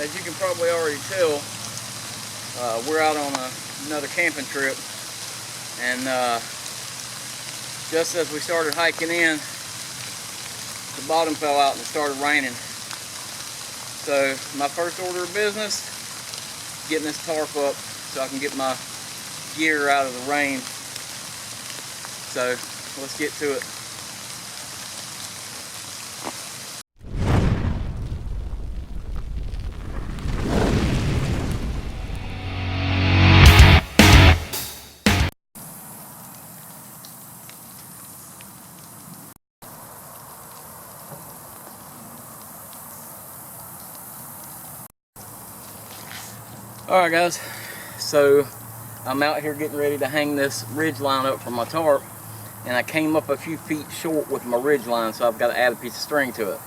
as you can probably already tell, we're out on another camping trip, and just as we started hiking in, the bottom fell out and it started raining. So my first order of business, getting this tarp up so I can get my gear out of the rain. So let's get to it. Alright guys, so I'm out here getting ready to hang this ridge line up for my tarp, and I came up a few feet short with my ridge line, so I've got to add a piece of string to it.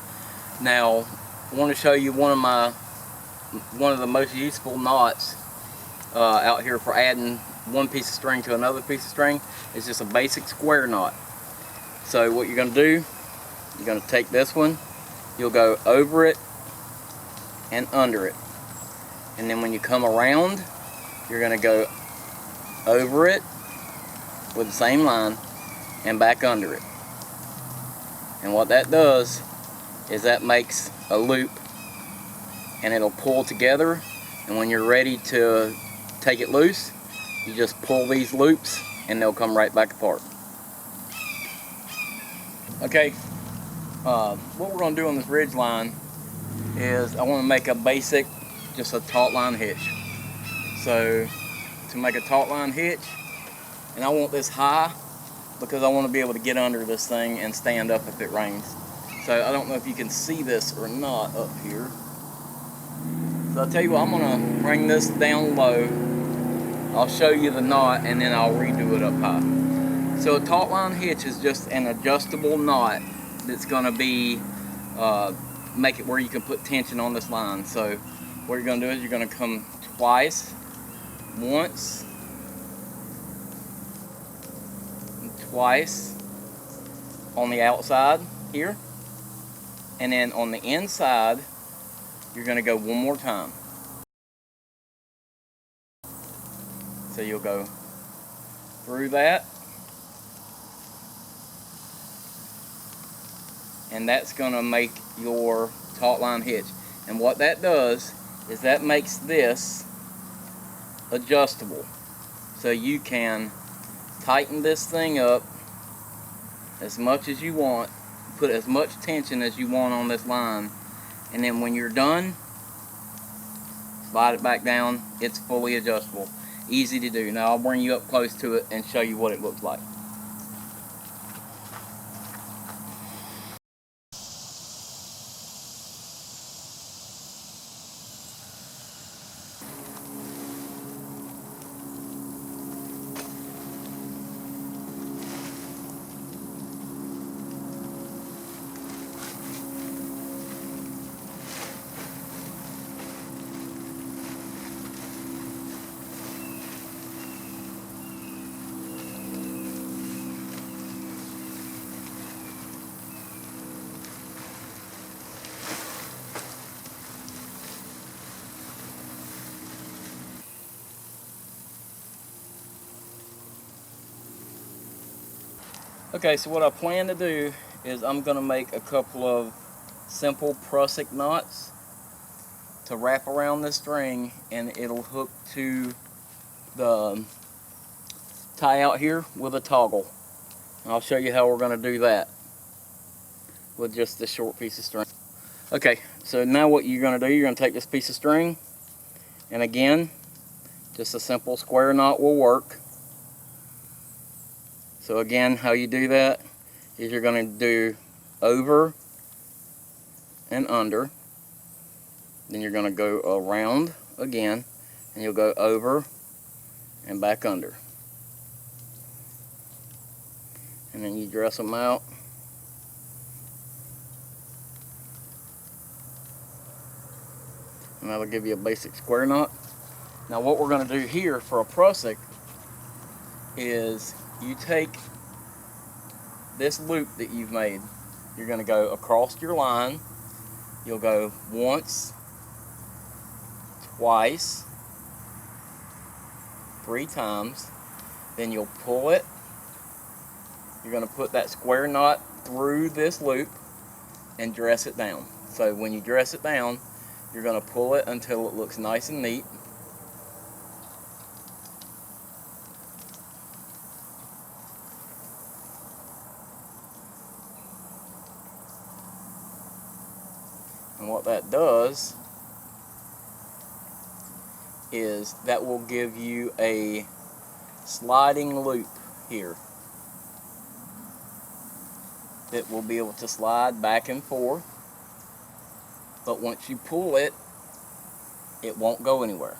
Now I want to show you one of the most useful knots out here for adding one piece of string to another piece of string. It's just a basic square knot. So what you're going to do, you're going to take this one, you'll go over it and under it. And then when you come around, you're going to go over it with the same line and back under it. And what that does is that makes a loop, and it'll pull together, and when you're ready to take it loose, you just pull these loops and they'll come right back apart. Okay, what we're going to do on this ridge line is I want to make a basic, just a taut line hitch. So to make a taut line hitch, and I want this high because I want to be able to get under this thing and stand up if it rains. So I don't know if you can see this or not up here. So I'll tell you what, I'm going to bring this down low. I'll show you the knot and then I'll redo it up high. So a taut line hitch is just an adjustable knot that's going to be make it where you can put tension on this line. So what you're going to do is you're going to come twice, once, and twice on the outside here, and then on the inside you're going to go one more time. So you'll go through that, and that's going to make your taut line hitch. And what that does is that makes this adjustable, so you can tighten this thing up as much as you want, put as much tension as you want on this line, and then when you're done, slide it back down. It's fully adjustable, easy to do. Now I'll bring you up close to it and show you what it looks like. Okay, so what I plan to do is I'm going to make a couple of simple prusik knots to wrap around this string, and it'll hook to the tie out here with a toggle. And I'll show you how we're going to do that with just this short piece of string. Okay, so now what you're going to do, you're going to take this piece of string, and again, just a simple square knot will work. So again, how you do that is you're going to do over and under, then you're going to go around again, and you'll go over and back under, and then you dress them out, and that'll give you a basic square knot. Now what we're going to do here for a prusik is you take this loop that you've made, you're going to go across your line, you'll go once twice, 3 times. Then you'll pull it. You're going to put that square knot through this loop and dress it down. So when you dress it down, you're going to pull it until it looks nice and neat. And what that does is that will give you a sliding loop here that will be able to slide back and forth, but once you pull it, it won't go anywhere.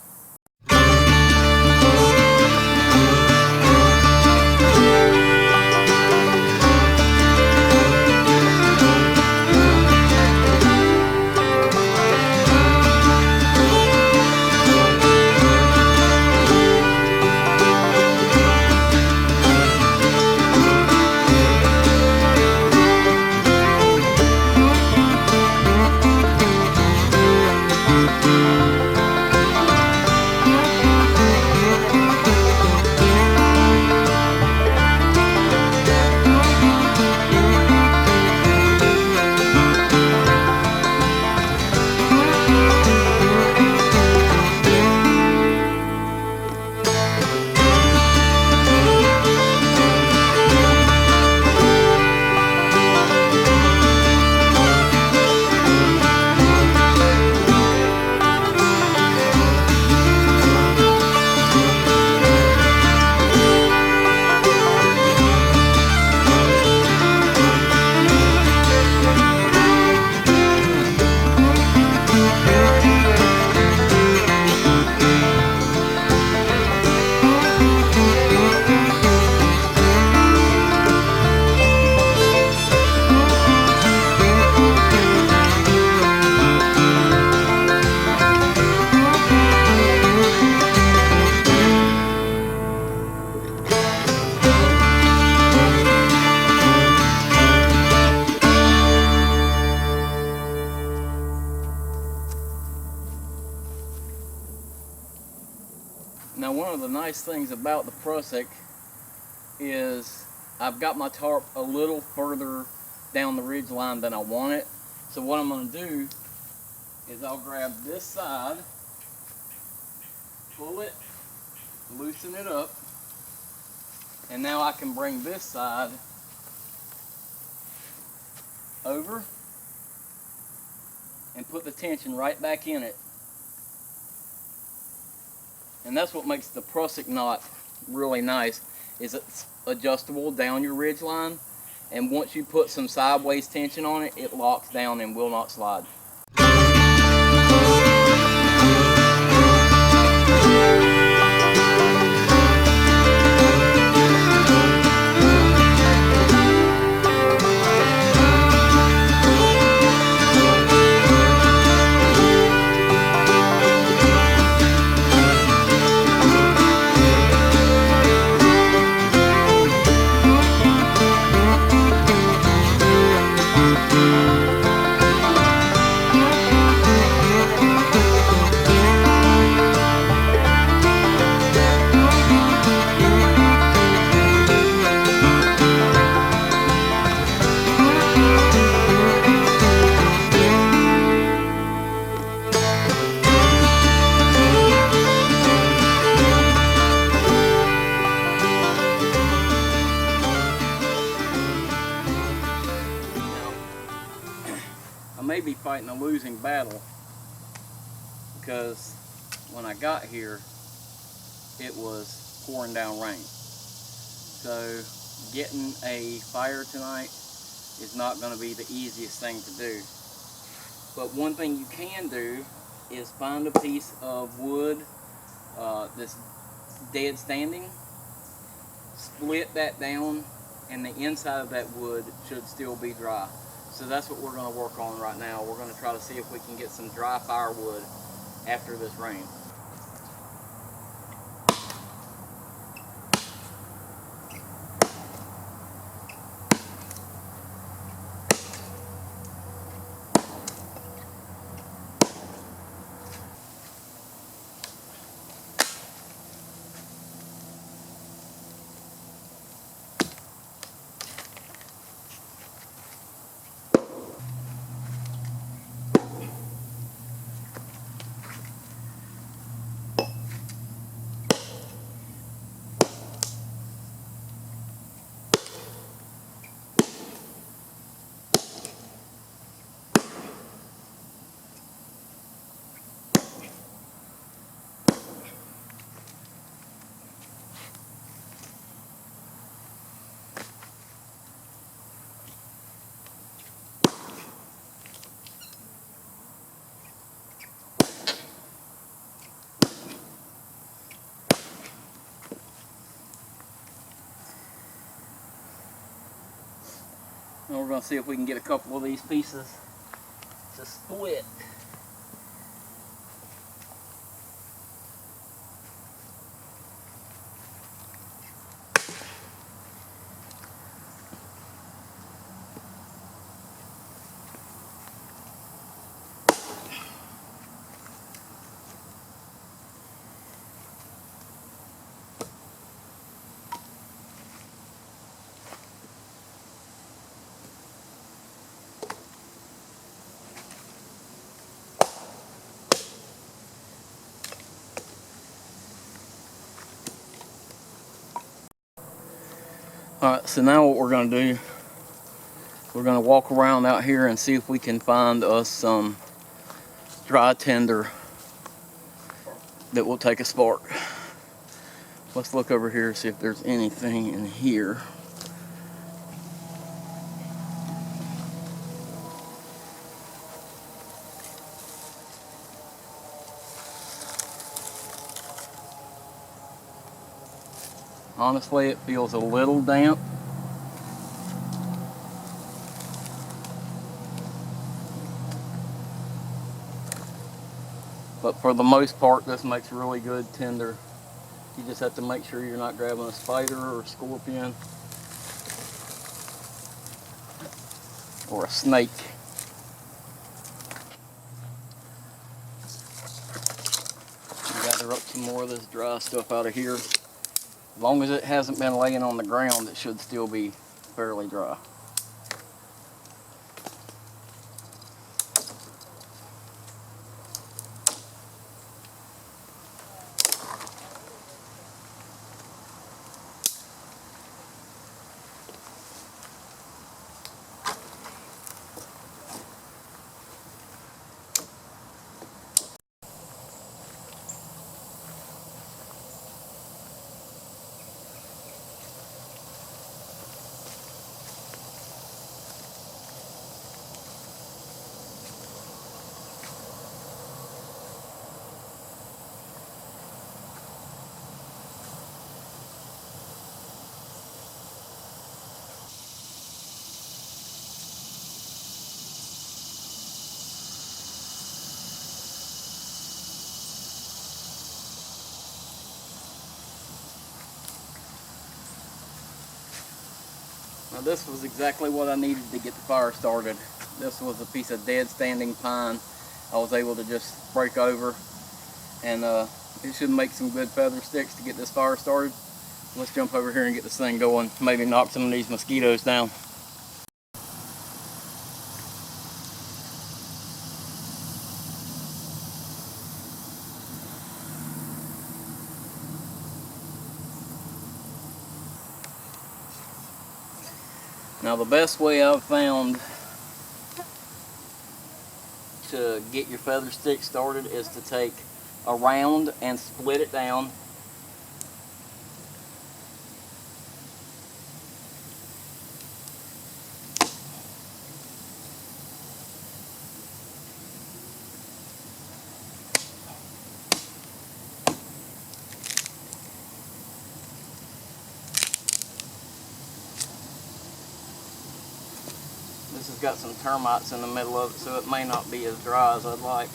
Now, one of the nice things about the prusik is I've got my tarp a little further down the ridge line than I want it. So what I'm going to do is I'll grab this side, pull it, loosen it up, and now I can bring this side over and put the tension right back in it. And that's what makes the prusik knot really nice, is it's adjustable down your ridge line, and once you put some sideways tension on it, it locks down and will not slide. I may be fighting a losing battle because when I got here it was pouring down rain. So getting a fire tonight is not going to be the easiest thing to do. But one thing you can do is find a piece of wood that's dead standing, split that down, and the inside of that wood should still be dry. So that's what we're going to work on right now. We're going to try to see if we can get some dry firewood after this rain. And we're going to see if we can get a couple of these pieces to split. Alright, so now what we're going to do, we're going to walk around out here and see if we can find us some dry tinder that will take a spark. Let's look over here and see if there's anything in here. Honestly, it feels a little damp. But for the most part, this makes really good tinder. You just have to make sure you're not grabbing a spider or a scorpion or a snake. Gather up some more of this dry stuff out of here. As long as it hasn't been laying on the ground, it should still be fairly dry. Now this was exactly what I needed to get the fire started. This was a piece of dead standing pine I was able to just break over, and it should make some good feather sticks to get this fire started. Let's jump over here and get this thing going, maybe knock some of these mosquitoes down. Now the best way I've found to get your feather stick started is to take a round and split it down. This has got some termites in the middle of it, so it may not be as dry as I'd like.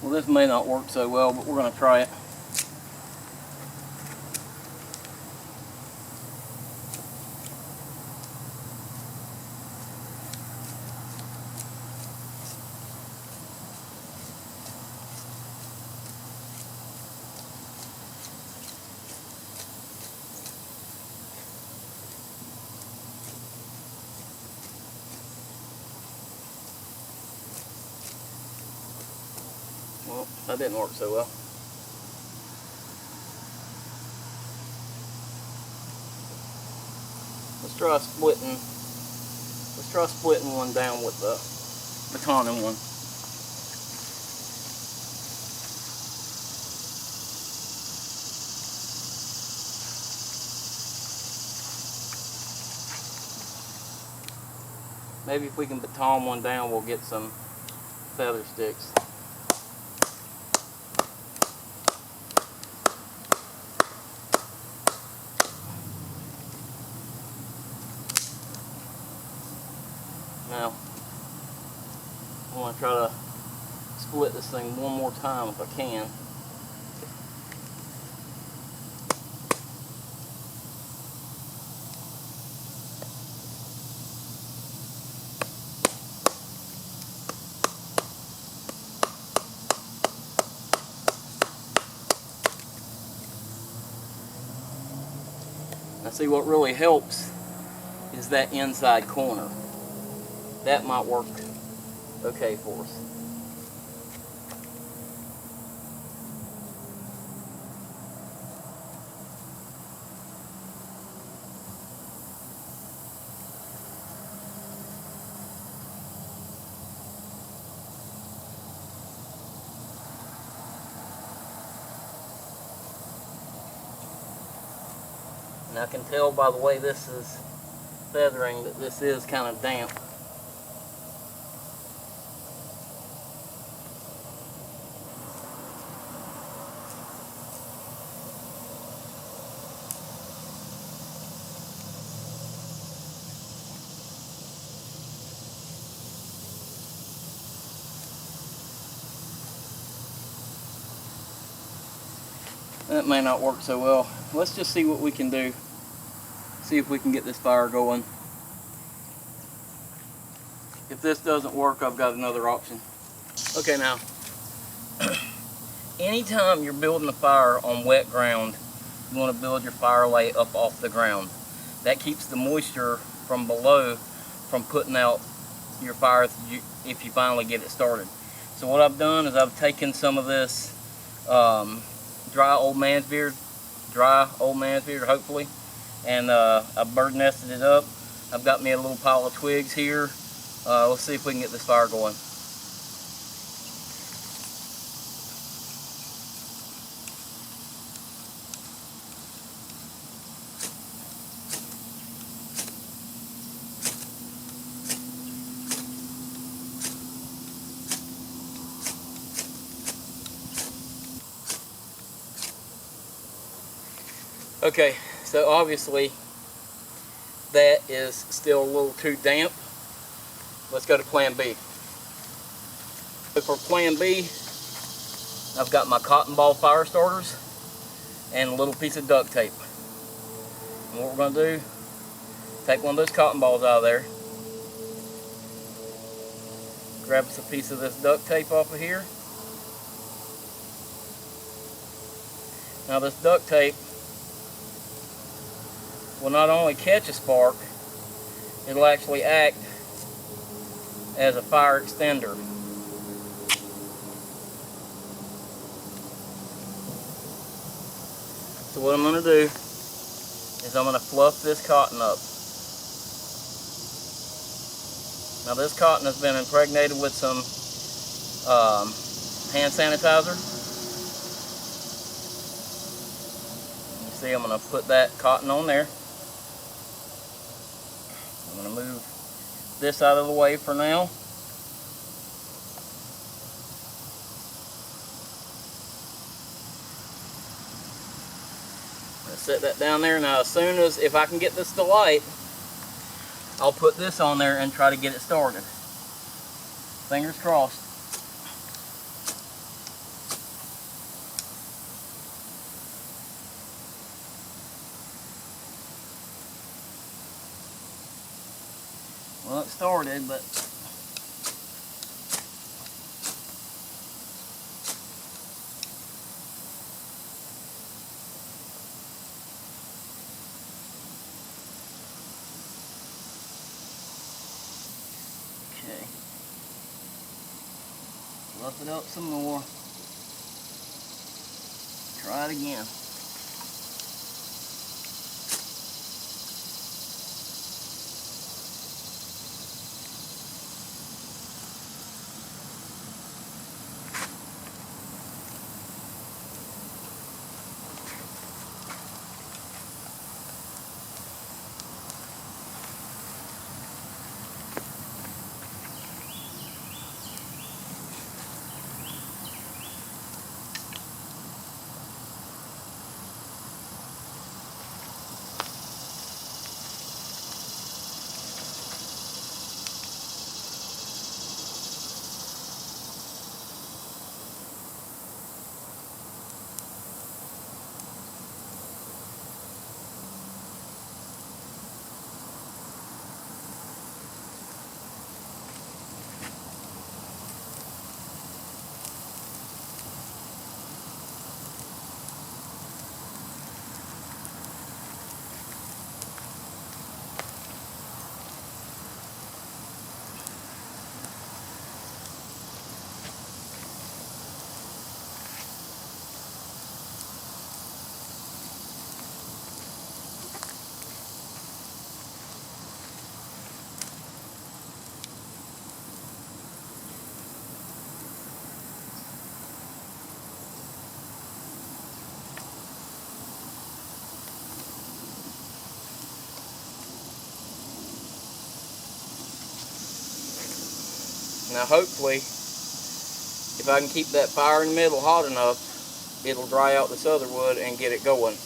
Well, this may not work so well, but we're going to try it. Well, that didn't work so well. Let's try splitting one down with the batoning one. Maybe if we can baton one down, we'll get some feather sticks. Now, I want to try to split this thing one more time if I can. Now see, what really helps is that inside corner. That might work okay for us. And I can tell by the way this is feathering that this is kind of damp. That may not work so well. Let's just see what we can do. See if we can get this fire going. If this doesn't work, I've got another option. Okay, now, anytime you're building a fire on wet ground, you want to build your fire lay up off the ground. That keeps the moisture from below from putting out your fire if you finally get it started. So what I've done is I've taken some of this dry old man's beard hopefully, and I've bird nested it up. I've got me a little pile of twigs here. Let's see if we can get this fire going. Okay, so obviously that is still a little too damp. Let's go to plan B. So for plan B, I've got my cotton ball fire starters and a little piece of duct tape. And what we're going to do, take one of those cotton balls out of there, grab us a piece of this duct tape off of here. Now this duct tape will not only catch a spark, it'll actually act as a fire extender. So what I'm going to do is I'm going to fluff this cotton up. Now this cotton has been impregnated with some hand sanitizer. You see, I'm going to put that cotton on there. I'm going to move this out of the way for now. Set that down there. Now as soon as, if I can get this to light, I'll put this on there and try to get it started. Fingers crossed. Well, it started, but okay. Fluff it up some more. Try it again. Now hopefully, if I can keep that fire in the middle hot enough, it'll dry out this other wood and get it going.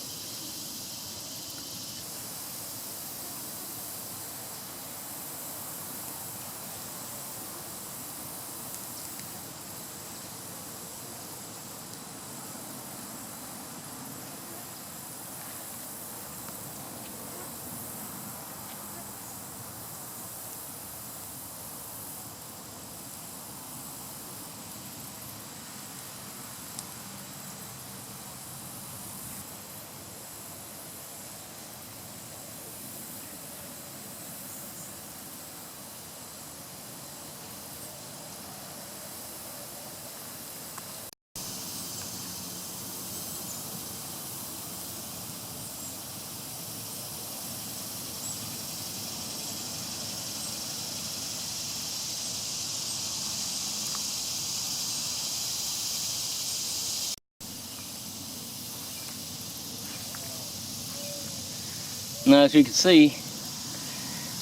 Now as you can see,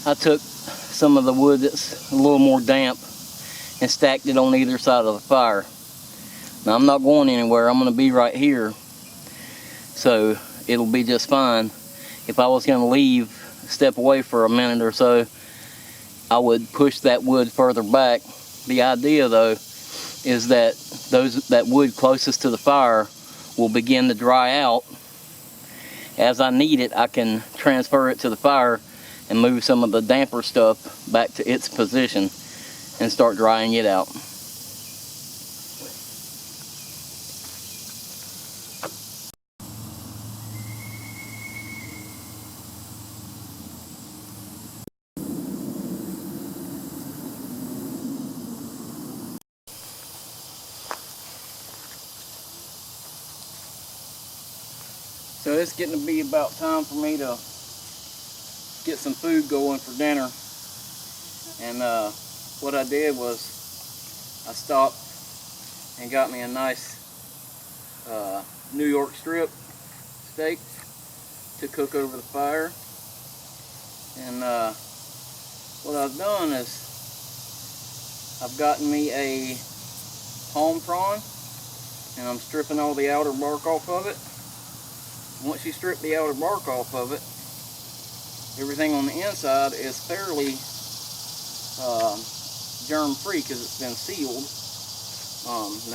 I took some of the wood that's a little more damp and stacked it on either side of the fire. Now I'm not going anywhere, I'm going to be right here, so it'll be just fine. If I was going to leave, step away for a minute or so, I would push that wood further back. The idea though is that that wood closest to the fire will begin to dry out. As I need it, I can transfer it to the fire and move some of the damper stuff back to its position and start drying it out. So it's getting to be about time for me to get some food going for dinner. And what I did was I stopped and got me a nice New York strip steak to cook over the fire. And what I've done is I've gotten me a palm prawn and I'm stripping all the outer bark off of it. Once you strip the outer bark off of it, everything on the inside is fairly germ-free because it's been sealed.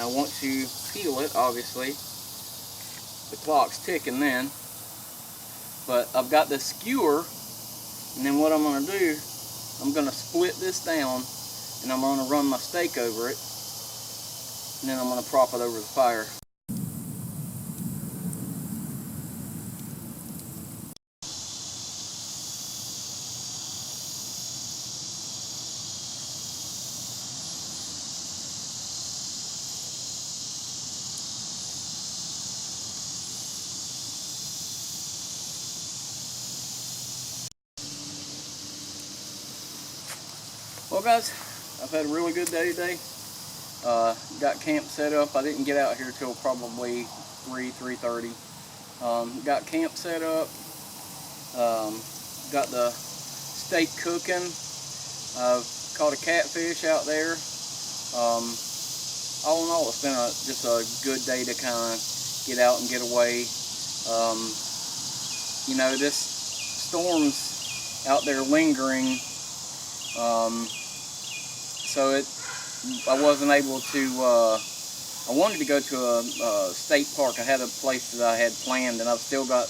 Now once you peel it, obviously, the clock's ticking then. But I've got this skewer, and then what I'm going to do, I'm going to split this down, and I'm going to run my steak over it, and then I'm going to prop it over the fire. guys, I've had a really good day today. Got camp set up. I didn't get out here till probably 3:30. Got camp set up. Got the steak cooking. I've caught a catfish out there. All in all, it's been just a good day to kind of get out and get away. You know, this storm's out there lingering, so I wasn't able to. I wanted to go to a state park. I had a place that I had planned, and I've still got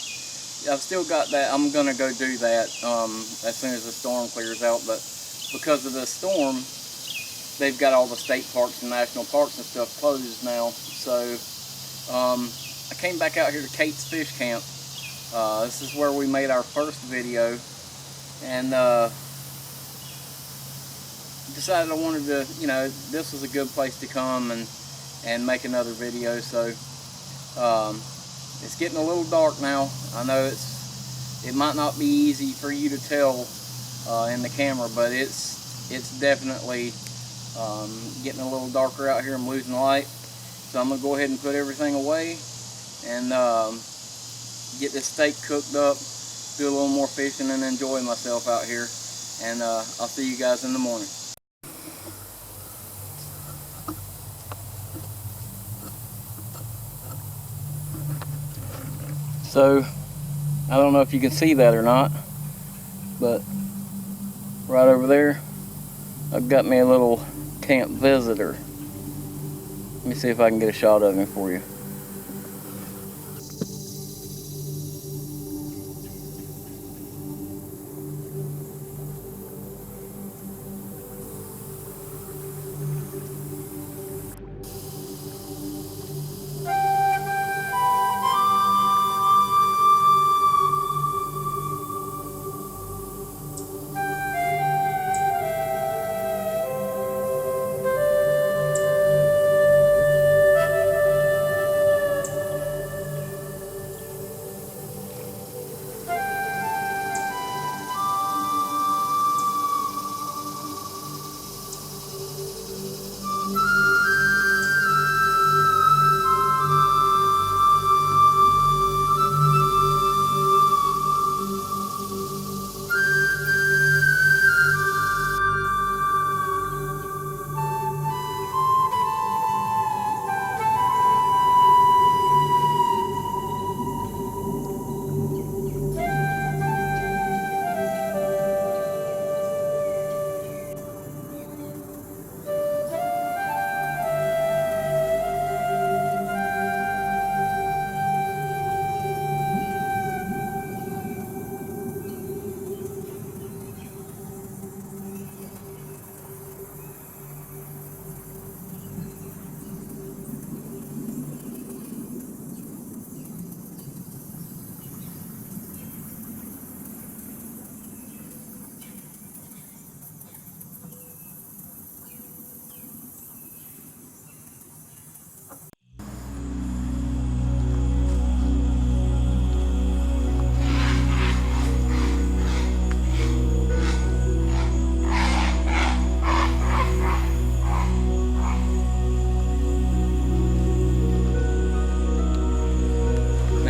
that. I'm gonna go do that as soon as the storm clears out. But because of the storm, they've got all the state parks and national parks and stuff closed now. So I came back out here to Kate's Fish Camp. This is where we made our first video, and decided I wanted to, you know, this was a good place to come and make another video. So it's getting a little dark now. I know it might not be easy for you to tell in the camera, but it's definitely getting a little darker out here. I'm losing light, so I'm gonna go ahead and put everything away and get this steak cooked up, do a little more fishing, and enjoy myself out here. And I'll see you guys in the morning. So I don't know if you can see that or not, but right over there I've got me a little camp visitor. Let me see if I can get a shot of him for you.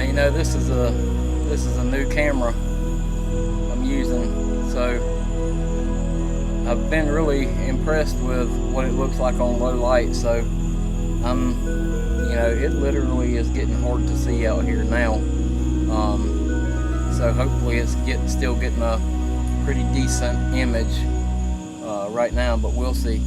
You know, this is a new camera I'm using, so I've been really impressed with what it looks like on low light. So you know, it literally is getting hard to see out here now. So hopefully it's still getting a pretty decent image right now, but we'll see.